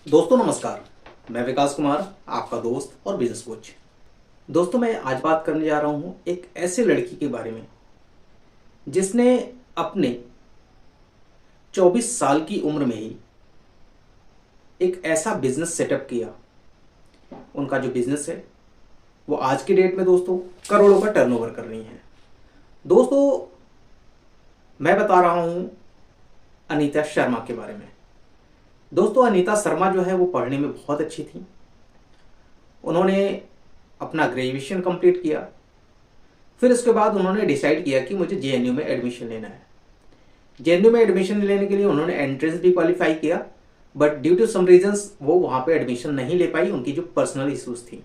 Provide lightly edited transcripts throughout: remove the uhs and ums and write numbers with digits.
दोस्तों नमस्कार। मैं विकास कुमार, आपका दोस्त और बिजनेस कोच। दोस्तों मैं आज बात करने जा रहा हूँ एक ऐसे लड़की के बारे में जिसने अपने 24 साल की उम्र में ही एक ऐसा बिजनेस सेटअप किया। उनका जो बिजनेस है वो आज की डेट में दोस्तों करोड़ों का टर्नओवर कर रही हैं। दोस्तों मैं बता रहा हूँ अनीता शर्मा के बारे में। दोस्तों अनीता शर्मा जो है वो पढ़ने में बहुत अच्छी थी। उन्होंने अपना ग्रेजुएशन कंप्लीट किया। फिर उसके बाद उन्होंने डिसाइड किया कि मुझे जेएनयू में एडमिशन लेना है। जेएनयू में एडमिशन लेने के लिए उन्होंने एंट्रेंस भी क्वालिफाई किया, but due to some reasons वो वहाँ पे एडमिशन नहीं ले पाई। उनकी जो पर्सनल इश्यूज थी,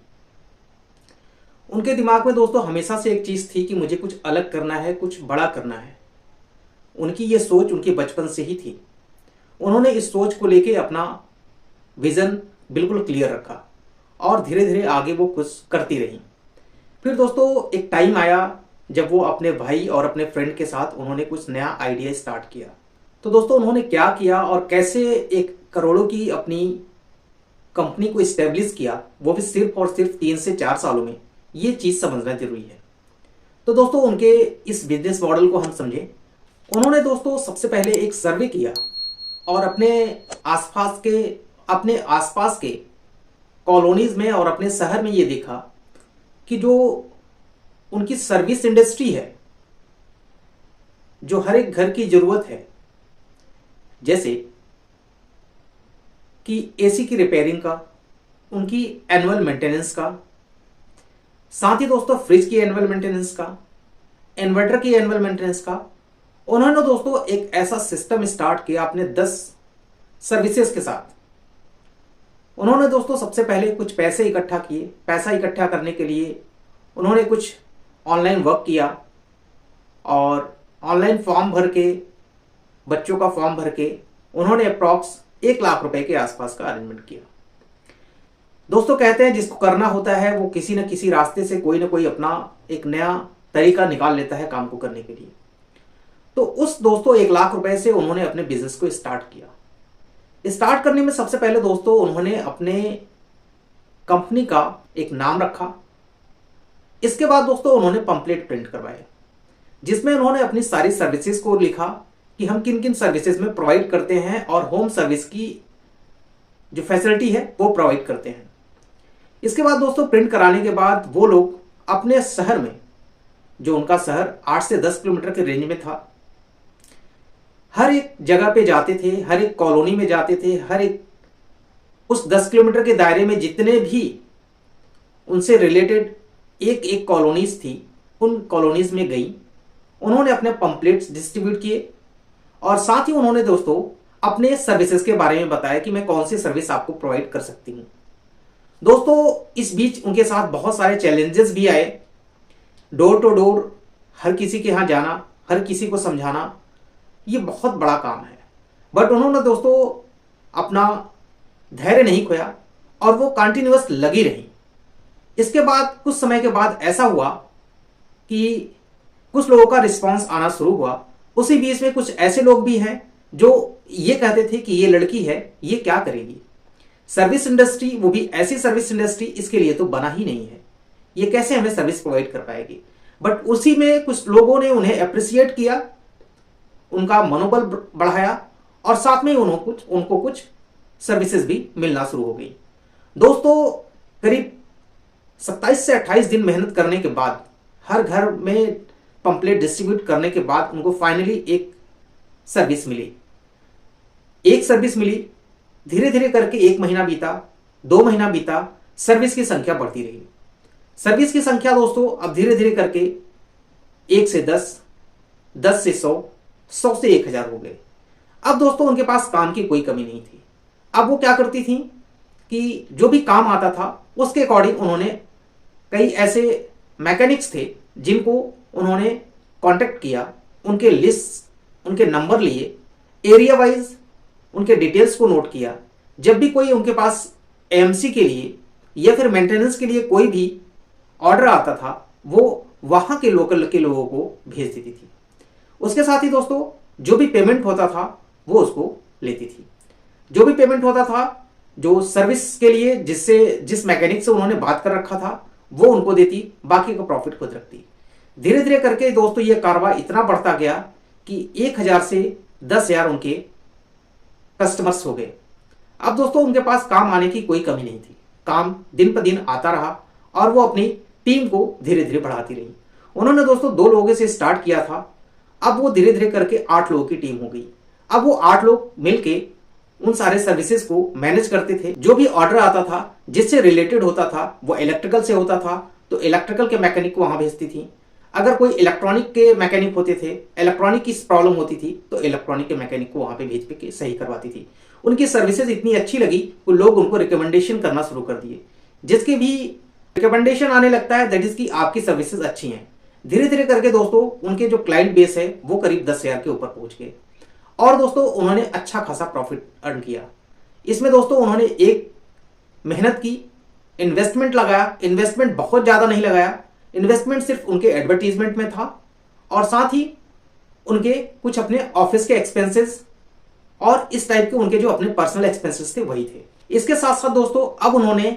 उनके दिमाग में दोस्तों हमेशा से एक चीज़ थी कि मुझे कुछ अलग करना है, कुछ बड़ा करना है। उनकी ये सोच उनके बचपन से ही थी। उन्होंने इस सोच को लेके अपना विज़न बिल्कुल क्लियर रखा और धीरे धीरे आगे वो कुछ करती रही। फिर दोस्तों एक टाइम आया जब वो अपने भाई और अपने फ्रेंड के साथ उन्होंने कुछ नया आइडिया स्टार्ट किया। तो दोस्तों उन्होंने क्या किया और कैसे एक करोड़ों की अपनी कंपनी को इस्टेब्लिश किया, वो भी सिर्फ और सिर्फ 3 से 4 सालों में, ये चीज़ समझना जरूरी है। तो दोस्तों उनके इस बिजनेस मॉडल को हम समझें। उन्होंने दोस्तों सबसे पहले एक सर्वे किया और अपने आसपास के कॉलोनीज में और अपने शहर में ये देखा कि जो उनकी सर्विस इंडस्ट्री है, जो हर एक घर की जरूरत है, जैसे कि एसी की रिपेयरिंग का, उनकी एनुअल मेंटेनेंस का, साथ ही दोस्तों फ्रिज की एनुअल मेंटेनेंस का, इन्वर्टर की एनुअल मेंटेनेंस का, उन्होंने दोस्तों एक ऐसा सिस्टम स्टार्ट किया अपने 10 सर्विसेज के साथ। उन्होंने दोस्तों सबसे पहले कुछ पैसे इकट्ठा किए। पैसा इकट्ठा करने के लिए उन्होंने कुछ ऑनलाइन वर्क किया और ऑनलाइन फॉर्म भर के, बच्चों का फॉर्म भर के उन्होंने अप्रॉक्स 1 लाख रुपए के आसपास का अरेंजमेंट किया। दोस्तों कहते हैं जिसको करना होता है वो किसी न किसी रास्ते से कोई ना कोई अपना एक नया तरीका निकाल लेता है काम को करने के लिए। तो उस दोस्तों 1 लाख रुपए से उन्होंने अपने बिजनेस को स्टार्ट किया। स्टार्ट करने में सबसे पहले दोस्तों उन्होंने अपने कंपनी का एक नाम रखा। इसके बाद दोस्तों उन्होंने पंपलेट प्रिंट करवाए जिसमें उन्होंने अपनी सारी सर्विसेज को लिखा कि हम किन किन सर्विसेज में प्रोवाइड करते हैं और होम सर्विस की जो फैसिलिटी है वो प्रोवाइड करते हैं। इसके बाद दोस्तों प्रिंट कराने के बाद वो लोग अपने शहर में, जो उनका शहर 8 से 10 किलोमीटर के रेंज में था, हर एक जगह पे जाते थे, हर एक कॉलोनी में जाते थे, हर एक उस 10 किलोमीटर के दायरे में जितने भी उनसे रिलेटेड एक एक कॉलोनीज थी, उन कॉलोनीज में गई। उन्होंने अपने पंपलेट्स डिस्ट्रीब्यूट किए और साथ ही उन्होंने दोस्तों अपने सर्विसेज के बारे में बताया कि मैं कौन सी सर्विस आपको प्रोवाइड कर सकती हूँ। दोस्तों इस बीच उनके साथ बहुत सारे चैलेंजेस भी आए। डोर टू डोर हर किसी के यहाँ जाना, हर किसी को समझाना, ये बहुत बड़ा काम है। बट उन्होंने दोस्तों अपना धैर्य नहीं खोया और वो कंटिन्यूअस लगी रही। इसके बाद कुछ समय के बाद ऐसा हुआ कि कुछ लोगों का रिस्पांस आना शुरू हुआ। उसी बीच में कुछ ऐसे लोग भी हैं जो ये कहते थे कि ये लड़की है, ये क्या करेगी, सर्विस इंडस्ट्री, वो भी ऐसी सर्विस इंडस्ट्री, इसके लिए तो बना ही नहीं है, ये कैसे हमें सर्विस प्रोवाइड कर पाएगी। बट उसी में कुछ लोगों ने उन्हें अप्रिशिएट किया, उनका मनोबल बढ़ाया और साथ में उनको कुछ सर्विसेज भी मिलना शुरू हो गई। दोस्तों करीब 27 से 28 दिन मेहनत करने के बाद, हर घर में पंपलेट डिस्ट्रीब्यूट करने के बाद उनको फाइनली एक सर्विस मिली। धीरे धीरे करके 1 महीना बीता, 2 महीना बीता, सर्विस की संख्या बढ़ती रही। सर्विस की संख्या दोस्तों अब धीरे धीरे करके 1 से 10, 10 से 100, 100 से 1000 हो गए। अब दोस्तों उनके पास काम की कोई कमी नहीं थी। अब वो क्या करती थी कि जो भी काम आता था उसके अकॉर्डिंग उन्होंने कई ऐसे मैकेनिक्स थे जिनको उन्होंने कांटेक्ट किया, उनके लिस्ट, उनके नंबर लिए, एरिया वाइज उनके डिटेल्स को नोट किया। जब भी कोई उनके पास एएमसी के लिए या फिर मेंटेनेंस के लिए कोई भी ऑर्डर आता था वो वहां के लोकल के लोगों को भेज देती थी। उसके साथ ही दोस्तों जो भी पेमेंट होता था वो उसको लेती थी। जो भी पेमेंट होता था जो सर्विस के लिए जिस मैकेनिक से उन्होंने बात कर रखा था वो उनको देती, बाकी का प्रॉफिट खुद रखती। धीरे धीरे करके दोस्तों ये कारोबार इतना बढ़ता गया कि 1000 से 10,000 उनके कस्टमर्स हो गए। अब दोस्तों उनके पास काम आने की कोई कमी नहीं थी, काम दिन पर दिन आता रहा और वो अपनी टीम को धीरे धीरे बढ़ाती रही। उन्होंने दोस्तों 2 लोगों से स्टार्ट किया था, अब वो धीरे धीरे करके 8 लोगों की टीम हो गई। अब वो 8 लोग मिलके उन सारे सर्विसेज को मैनेज करते थे। जो भी ऑर्डर आता था जिससे रिलेटेड होता था, वो इलेक्ट्रिकल से होता था तो इलेक्ट्रिकल के मैकेनिक को वहां भेजती थी। अगर कोई इलेक्ट्रॉनिक के मैकेनिक होते थे, इलेक्ट्रॉनिक की प्रॉब्लम होती थी तो इलेक्ट्रॉनिक के मैकेनिक को वहां पे भेज के सही करवाती थी। उनकी सर्विसेज इतनी अच्छी लगी वो लोग उनको रिकमेंडेशन करना शुरू कर दिए। जिसके भी रिकमेंडेशन आने लगता है दैट इज कि आपकी सर्विसेज अच्छी हैं। धीरे धीरे करके दोस्तों उनके जो क्लाइंट बेस है वो करीब 10,000 के ऊपर पहुंच गए और दोस्तों उन्होंने अच्छा खासा प्रॉफिट अर्न किया। इसमें दोस्तों उन्होंने एक मेहनत की, इन्वेस्टमेंट लगाया, इन्वेस्टमेंट बहुत ज्यादा नहीं लगाया, इन्वेस्टमेंट सिर्फ उनके एडवर्टीजमेंट में था और साथ ही उनके कुछ अपने ऑफिस के एक्सपेंसेस और इस टाइप के उनके जो अपने पर्सनल एक्सपेंसेस थे वही थे। इसके साथ साथ दोस्तों अब उन्होंने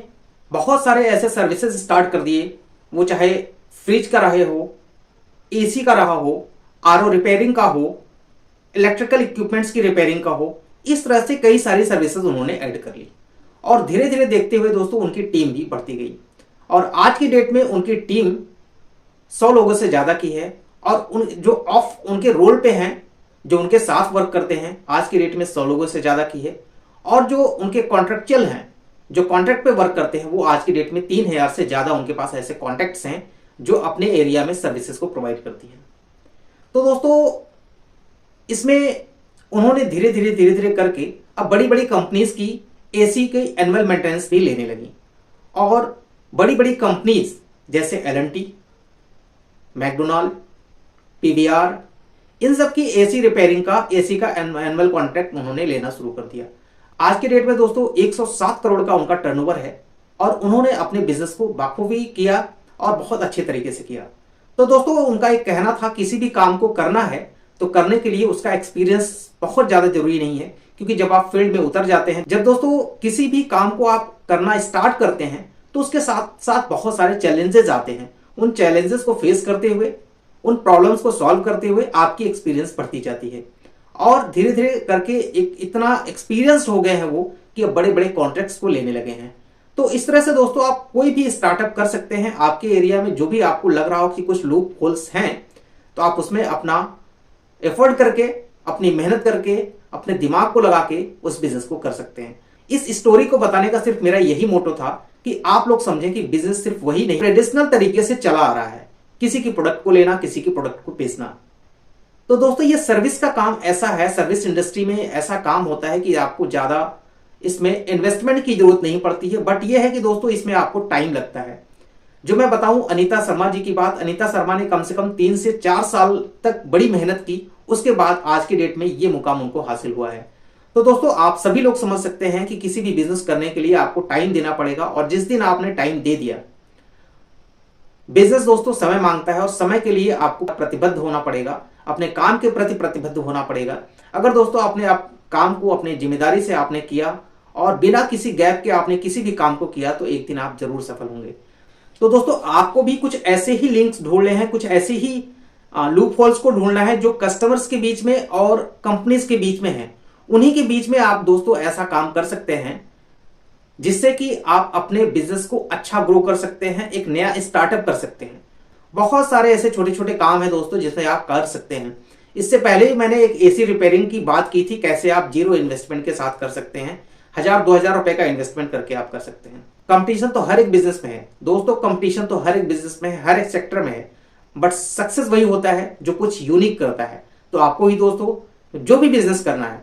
बहुत सारे ऐसे सर्विसेज स्टार्ट कर दिए, वो चाहे फ्रिज का रहे हो, एसी का रहा हो, आरओ रिपेयरिंग का हो, इलेक्ट्रिकल इक्विपमेंट्स की रिपेयरिंग का हो। इस तरह से कई सारी सर्विसेज उन्होंने ऐड कर ली और धीरे धीरे देखते हुए दोस्तों उनकी टीम भी बढ़ती गई और आज की डेट में उनकी टीम 100 लोगों से ज्यादा की है और उनके रोल पे हैं, जो उनके साथ वर्क करते हैं, आज की डेट में 100 लोगों से ज्यादा की है और जो उनके कॉन्ट्रेक्चुअल हैं, जो कॉन्ट्रैक्ट पे वर्क करते हैं, वो आज की डेट में 3000 से ज्यादा उनके पास ऐसे कॉन्ट्रैक्ट्स हैं जो अपने एरिया में सर्विसेज को प्रोवाइड करती हैं। तो दोस्तों इसमें उन्होंने धीरे धीरे करके अब बड़ी बड़ी कंपनीज की एसी की एनुअल मेंटेनेंस भी लेने लगी और बड़ी बड़ी कंपनीज जैसे एल&टी, मैकडोनाल्ड, पीवीआर, इन सब की एसी रिपेयरिंग का, एसी का एनुअल कॉन्ट्रैक्ट उन्होंने लेना शुरू कर दिया। आज के डेट में दोस्तों 107 करोड़ का उनका टर्नओवर है और उन्होंने अपने बिजनेस को बाखूबी किया और बहुत अच्छे तरीके से किया। तो दोस्तों उनका एक कहना था किसी भी काम को करना है तो करने के लिए उसका एक्सपीरियंस बहुत ज्यादा जरूरी नहीं है, क्योंकि जब आप फील्ड में उतर जाते हैं, जब दोस्तों किसी भी काम को आप करना स्टार्ट करते हैं तो उसके साथ साथ बहुत सारे चैलेंजेस आते हैं। उन चैलेंजेस को फेस करते हुए, उन प्रॉब्लम्स को सॉल्व करते हुए आपकी एक्सपीरियंस बढ़ती जाती है और धीरे धीरे करके एक इतना एक्सपीरियंस हो गए हैं वो कि अब बड़े बड़े कॉन्ट्रैक्ट्स को लेने लगे हैं। तो इस तरह से दोस्तों आप कोई भी स्टार्टअप कर सकते हैं। आपके एरिया में जो भी आपको लग रहा हो कि कुछ लूप होल्स हैं तो आप उसमें अपना एफर्ट करके, अपनी मेहनत करके, अपने दिमाग को लगा के उस बिजनेस को कर सकते हैं। इस स्टोरी को बताने का सिर्फ मेरा यही मोटो था कि आप लोग समझें कि बिजनेस सिर्फ वही नहीं ट्रेडिशनल तरीके से चला आ रहा है, किसी की प्रोडक्ट को लेना, किसी की प्रोडक्ट को बेचना। तो दोस्तों ये सर्विस का काम ऐसा है, सर्विस इंडस्ट्री में ऐसा काम होता है कि आपको ज्यादा इसमें इन्वेस्टमेंट की जरूरत नहीं पड़ती है, बट ये है कि दोस्तों इसमें आपको टाइम लगता है। जो मैं बताऊं अनीता शर्मा जी की बात, अनीता शर्मा ने कम से कम 3 से 4 साल तक बड़ी मेहनत की, उसके बाद आज की डेट में ये मुकाम उनको हासिल हुआ है। तो दोस्तों आप सभी लोग समझ सकते हैं कि किसी भी बिजनेस करने के लिए आपको टाइम देना पड़ेगा और जिस दिन आपने टाइम दे दिया, बिजनेस दोस्तों समय मांगता है और समय के लिए आपको प्रतिबद्ध होना पड़ेगा, अपने काम के प्रति प्रतिबद्ध होना पड़ेगा। अगर दोस्तों आपने काम को अपनी जिम्मेदारी से आपने किया और बिना किसी गैप के आपने किसी भी काम को किया तो एक दिन आप जरूर सफल होंगे। तो दोस्तों आपको भी कुछ ऐसे ही लिंक्स ढूंढने हैं, कुछ ऐसे ही लूप होल्स को ढूंढना है जो कस्टमर्स के बीच में और कंपनीज के बीच में है। उन्हीं के बीच में आप दोस्तों ऐसा काम कर सकते हैं जिससे कि आप अपने बिजनेस को अच्छा ग्रो कर सकते हैं, एक नया स्टार्टअप कर सकते हैं। बहुत सारे ऐसे छोटे छोटे काम है दोस्तों जिसे आप कर सकते हैं। इससे पहले ही मैंने एक एसी रिपेयरिंग की बात की थी, कैसे आप जीरो इन्वेस्टमेंट के साथ कर सकते हैं, 1000-2000 रुपए का इन्वेस्टमेंट करके आप कर सकते हैं। कंपटीशन तो हर एक बिजनेस में है दोस्तों, कंपटीशन तो हर एक बिजनेस में है, हर एक सेक्टर में है, बट सक्सेस वही होता है जो कुछ यूनिक करता है। तो आपको ही दोस्तों जो भी बिजनेस करना है,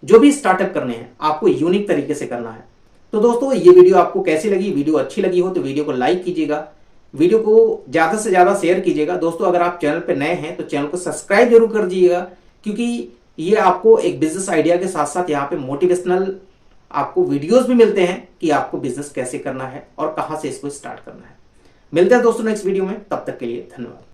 जो भी स्टार्टअप करने हैं, आपको यूनिक तरीके से करना है। तो दोस्तों ये वीडियो आपको कैसी लगी? वीडियो अच्छी लगी हो तो वीडियो को लाइक कीजिएगा, वीडियो को ज्यादा से ज्यादा शेयर कीजिएगा। दोस्तों अगर आप चैनल पे नए हैं तो चैनल को सब्सक्राइब जरूर कर दीजिएगा, क्योंकि ये आपको एक बिजनेस आइडिया के साथ साथ यहाँ पे मोटिवेशनल आपको वीडियोस भी मिलते हैं कि आपको बिजनेस कैसे करना है और कहां से इसको स्टार्ट करना है। मिलते हैं दोस्तों नेक्स्ट वीडियो में, तब तक के लिए धन्यवाद।